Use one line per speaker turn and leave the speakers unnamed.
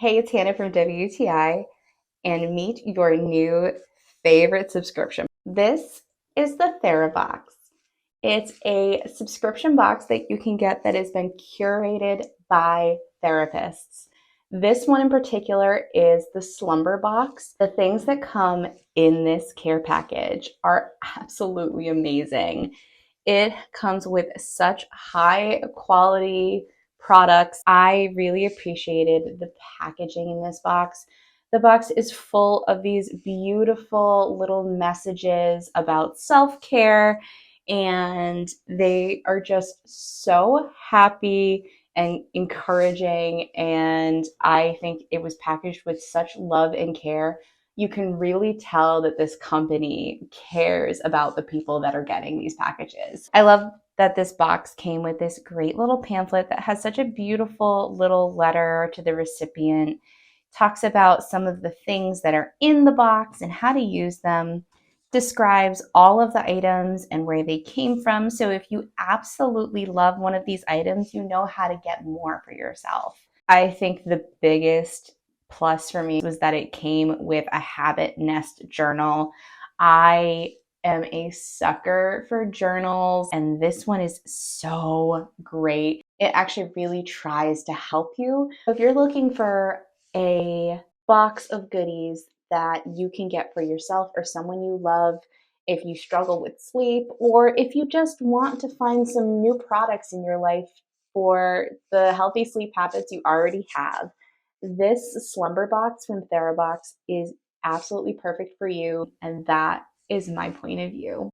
Hey, it's Hannah from WTI, and meet your new favorite subscription. This is the TheraBox. It's a subscription box that you can get that has been curated by therapists. This one in particular is the Slumber Box. The things that come in this care package are absolutely amazing. It comes with such high quality products. I really appreciated the packaging in this box. The box is full of these beautiful little messages about self-care, and they are just so happy and encouraging, and I think it was packaged with such love and care. You can really tell that this company cares about the people that are getting these packages. I love that this box came with this great little pamphlet that has such a beautiful little letter to the recipient. Talks about some of the things that are in the box and how to use them, describes all of the items and where they came from. So if you absolutely love one of these items, you know how to get more for yourself. I think the biggest plus for me was that it came with a habit nest journal. I am a sucker for journals, and this one is so great. It actually really tries to help you. If you're looking for a box of goodies that you can get for yourself or someone you love, if you struggle with sleep, or if you just want to find some new products in your life for the healthy sleep habits you already have, this Slumber Box from TheraBox is absolutely perfect for you, and that is my point of view.